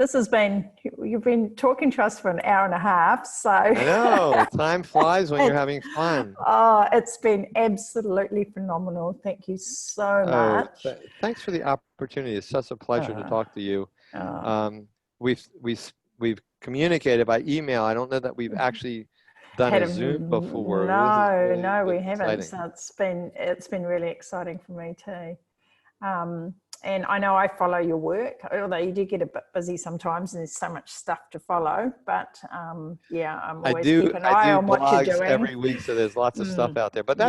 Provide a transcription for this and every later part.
This has been, you've been talking to us for an hour and a half, so. I know, time flies when you're having fun. Oh, it's been absolutely phenomenal. Thank you so much. Thanks for the opportunity. It's such a pleasure to talk to you. We've communicated by email. I don't know that we've actually done a Zoom before. No, we haven't. So it's been really exciting for me too. And I know I follow your work, although you do get a bit busy sometimes and there's so much stuff to follow. But yeah, I'm always keep an eye on what you're doing. Every week, so there's lots of stuff out there. But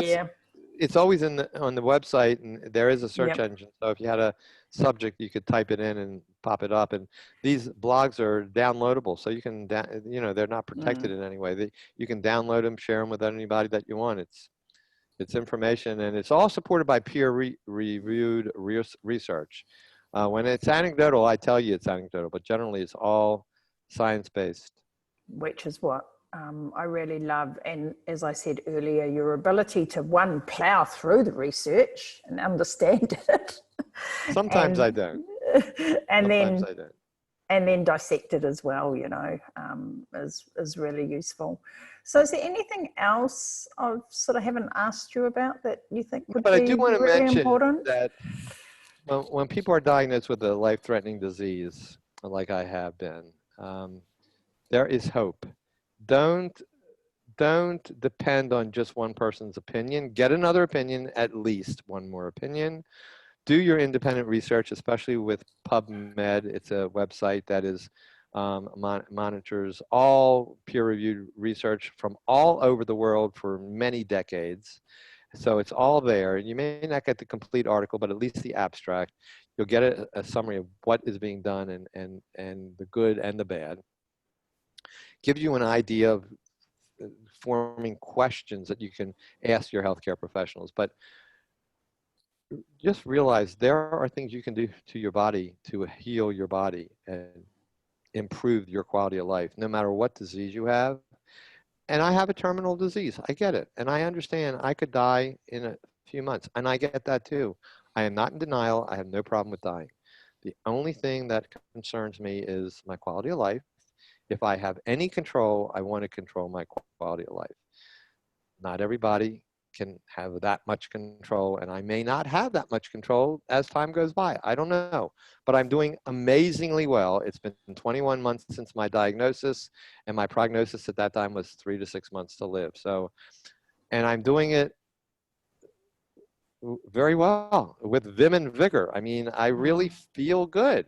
it's always on the website, and there is a search engine. So if you had a subject, you could type it in and pop it up. And these blogs are downloadable, so you can, they're not protected in any way. You can download them, share them with anybody that you want. It's information, and it's all supported by peer-reviewed research. When it's anecdotal, I tell you it's anecdotal, but generally it's all science-based. Which is what I really love. And as I said earlier, your ability to, one, plow through the research and understand it. Sometimes I don't. Sometimes I don't. And then dissect it as well, is really useful. So is there anything else I sort of haven't asked you about that you think would be really important? But I do want to mention that when people are diagnosed with a life-threatening disease, like I have been, there is hope. Don't depend on just one person's opinion. Get another opinion, at least one more opinion. Do your independent research, especially with PubMed. It's a website that is monitors all peer-reviewed research from all over the world for many decades. So it's all there. You may not get the complete article, but at least the abstract. You'll get a summary of what is being done and the good and the bad. Gives you an idea of forming questions that you can ask your healthcare professionals. But just realize there are things you can do to your body to heal your body and improve your quality of life, no matter what disease you have. And I have a terminal disease. I get it. And I understand I could die in a few months. And I get that too. I am not in denial. I have no problem with dying. The only thing that concerns me is my quality of life. If I have any control, I want to control my quality of life. Not everybody can have that much control, and I may not have that much control as time goes by. I don't know, but I'm doing amazingly well. It's been 21 months since my diagnosis, and my prognosis at that time was 3 to 6 months to live. So, and I'm doing it very well with vim and vigor. I mean, I really feel good,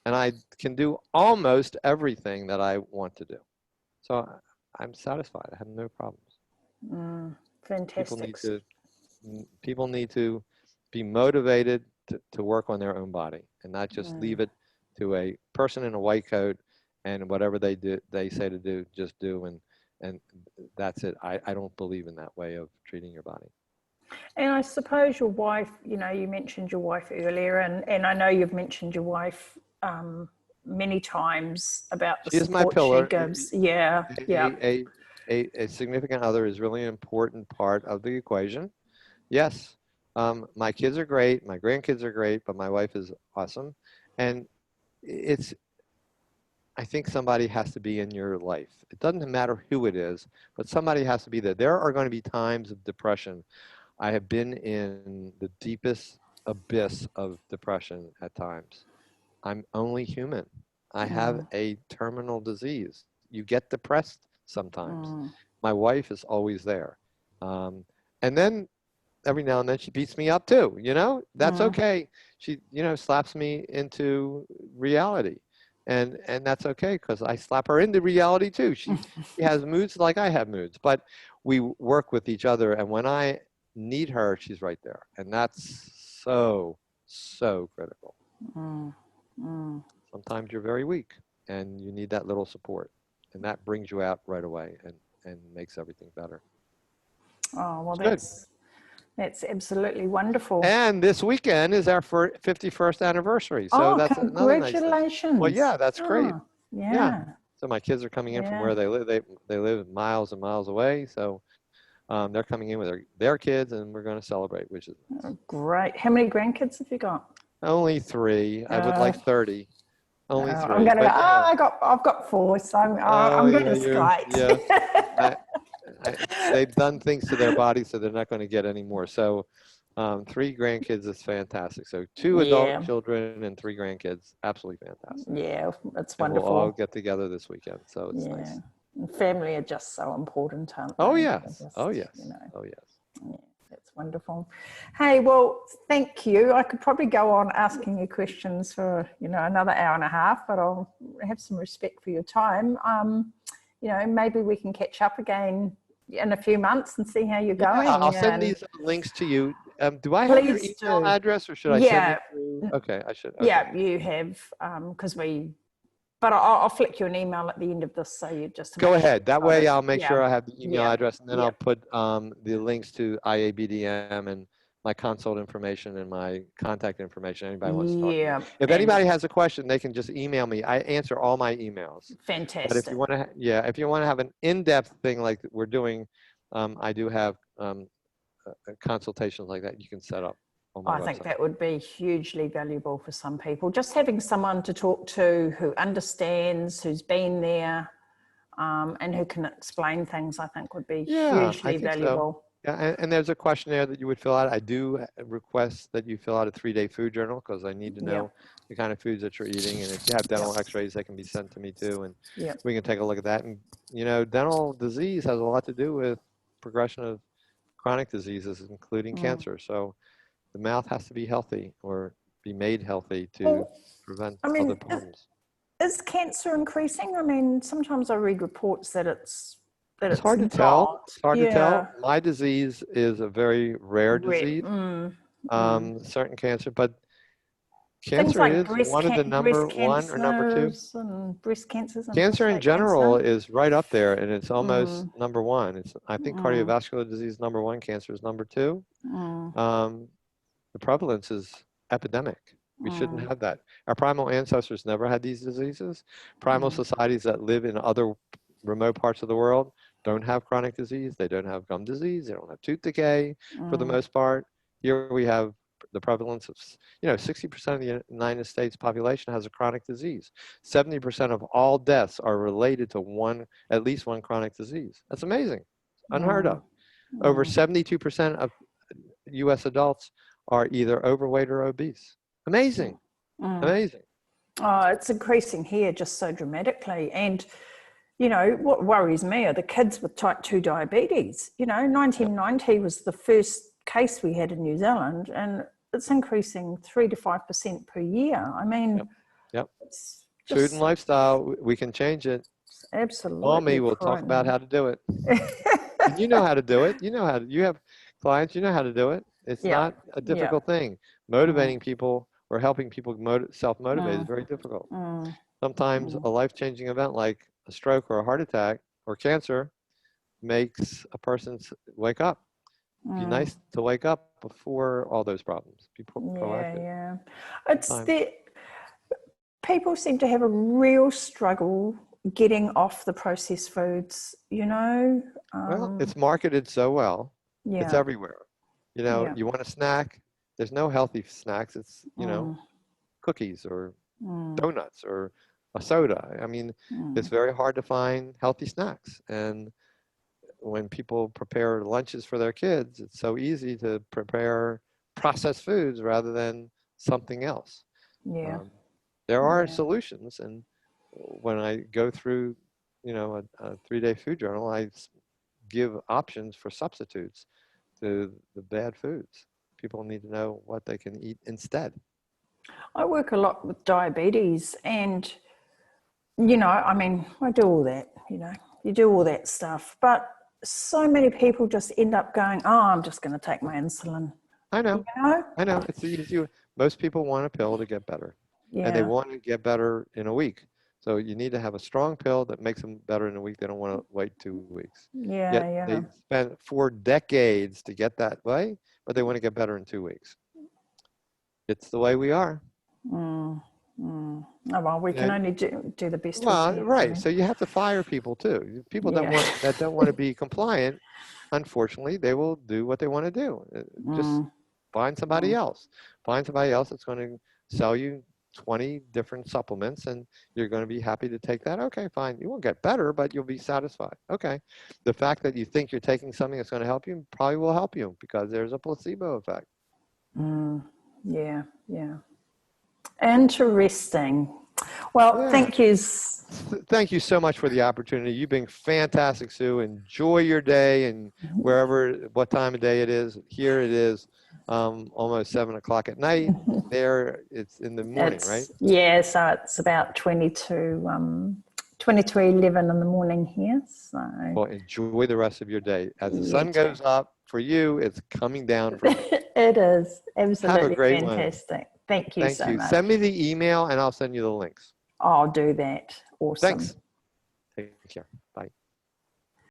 and I can do almost everything that I want to do. So I'm satisfied. I have no problems. Fantastic. People need to be motivated to work on their own body and not just leave it to a person in a white coat and whatever they say to do, just do, and that's it. I don't believe in that way of treating your body. And I suppose your wife, you mentioned your wife earlier, and I know you've mentioned your wife many times about the support she gives. Yeah. A significant other is really an important part of the equation. Yes, my kids are great, my grandkids are great, but my wife is awesome. And I think somebody has to be in your life. It doesn't matter who it is, but somebody has to be there. There are going to be times of depression. I have been in the deepest abyss of depression at times. I'm only human. I have a terminal disease. You get depressed sometimes. My wife is always there. And then every now and then she beats me up too, that's okay. She, slaps me into reality. And that's okay, because I slap her into reality too. She has moods like I have moods, but we work with each other. And when I need her, she's right there. And that's so, so critical. Sometimes you're very weak and you need that little support. And that brings you out right away and makes everything better. Oh, well, that's absolutely wonderful. And this weekend is our 51st anniversary. So that's congratulations. Another nice thing. Well, yeah, that's great. Yeah. So my kids are coming in from where they live. They live miles and miles away. So they're coming in with their kids, and we're going to celebrate, which is great. How many grandkids have you got? Only 3. I would like 30. Only 3. I'm going to go, But yeah. I've got 4, so Oh I'm going yeah, to skate. yeah. I, they've done things to their body, so they're not going to get any more. So 3 grandkids is fantastic. So 2 adult Yeah, children and 3 grandkids, absolutely fantastic. yeah, it's And we'll all wonderful. get together this weekend, so it's Yeah, nice. and family are just so important, aren't Oh they? yes, They're oh just, yes, you know, oh yes. yeah, that's wonderful. Hey, well, thank you. I could probably go on asking you questions for, you know, another hour and a half, but I'll have some respect for your time. You know, maybe we can catch up again in a few months and see how you're Yeah, going. I'll send And these links to you. Do I have your please email do. address, or should I send Yeah, it through? Okay, I should. Okay. yeah, you have, because but I'll flick you an email at the end of this, so you just to Go make sure ahead. you've That got way it. I'll make Yeah, sure I have the email yeah, address, and then yeah, I'll put the links to IABDM and my consult information and my contact information. Anybody wants to talk to me. yeah, If and anybody has a question, they can just email me. I answer all my emails. But if you fantastic. want to, yeah, if you want to have an in-depth thing like we're doing, I do have consultations like that you can set up on my I think website. that would be hugely valuable for some people. Just having someone to talk to who understands, who's been there, and who can explain things, I think would be Yeah, I hugely think so. valuable. Yeah, and there's a questionnaire that you would fill out. I do request that you fill out a 3-day food journal because I need to Yeah, know the kind of foods that you're eating. And if you have yeah, dental x-rays, they can be sent to me too. And yeah. we can take a look at that. And, you know, dental disease has a lot to do with progression of chronic diseases, including Mm. cancer. So the mouth has to be healthy or be made healthy to Well, prevent I other mean, problems. is cancer increasing? I mean, sometimes I read reports that it's It's hard to tell. not. It's hard to Yeah. tell. My disease is a very rare disease, certain cancer, but Things cancer like is one of the number breast 1 or number 2. cancers and breast cancers and Cancer in prostate general cancer. is right up there, and it's almost Mm, number 1. It's, I think mm, cardiovascular disease is number 1, cancer is number 2. mm, Um, the prevalence is epidemic. We shouldn't mm, have that. Our primal ancestors never had these diseases. Primal mm, societies that live in other remote parts of the world don't have chronic disease. They don't have gum disease. They don't have tooth decay for the mm, most part. Here we have the prevalence of, you know, 60% of the United States population has a chronic disease. 70% of all deaths are related to at least one chronic disease. That's amazing. Unheard mm, of. Over mm, 72% of US adults are either overweight or obese. Amazing. mm. Amazing. Oh, it's increasing here just so dramatically. And, you know, what worries me are the kids with type 2 diabetes. You know, Yep. 1990 was the first case we had in New Zealand, and it's increasing 3 to 5% per year. I mean, Yep. Yep. it's Food and just lifestyle, we can change it. Call me, absolutely we'll talk about frightening. how to do it. And you know how to do it. You know how to, you have clients, you know how to do it. It's Yeah, not a yeah. difficult thing. Mm, Motivating people or helping people self-motivate is mm, very difficult. mm, Sometimes mm, a life-changing event like a stroke or a heart attack or cancer makes a person wake up. Be mm. nice to wake up before all those problems. Be Yeah, proactive. yeah. It's Sometimes. the people seem to have a real struggle getting off the processed foods, you know? Well, it's marketed so well. It's Yeah, everywhere. You know, yeah. you want a snack, there's no healthy snacks. It's, you know, Mm, cookies or mm, donuts or a soda. I mean, it's mm. very hard to find healthy snacks. And when people prepare lunches for their kids, it's so easy to prepare processed foods rather than something else. Yeah, Um, there are yeah. solutions. And when I go through, you know, a 3-day food journal, I give options for substitutes to the bad foods. People need to know what they can eat instead. I work a lot with diabetes and, you know, I mean, I do all that, you know, you do all that stuff, but so many people just end up going, oh, I'm just going to take my insulin, I you know, know? I know. It's the easy. Most people want a pill to get better, and they Yeah, want to get better in a week. So you need to have a strong pill that makes them better in a week. They don't want to wait 2 weeks. yeah, Yet yeah. they spent 4 decades to get that way, but they want to get better in 2 weeks. It's the way we are. Mm, mm. Oh, well, we can And only do the best we well, can. right. So you have to fire people too. People Yeah. don't want to be compliant. Unfortunately, they will do what they want to do. Just Mm, find somebody mm, else. Find somebody else that's going to sell you 20 different supplements and you're going to be happy to take that. Okay, fine. You won't get better, but you'll be satisfied. Okay. The fact that you think you're taking something that's going to help you probably will help you because there's a placebo effect. Yeah, yeah. Interesting. Well, Yeah. thank you. Thank you so much for the opportunity. You've been fantastic, Sue. Enjoy your day and what time of day it is. Here it is almost 7 o'clock at night. There it's in the morning, right? Yeah, so it's about 22:11 in the morning here. So well, enjoy the rest of your day. As the sun goes up for you, it's coming down for me. It is absolutely Have a great fantastic. one. Thank you so much. Send me the email and I'll send you the links. I'll do that. Awesome. Thanks. Take care.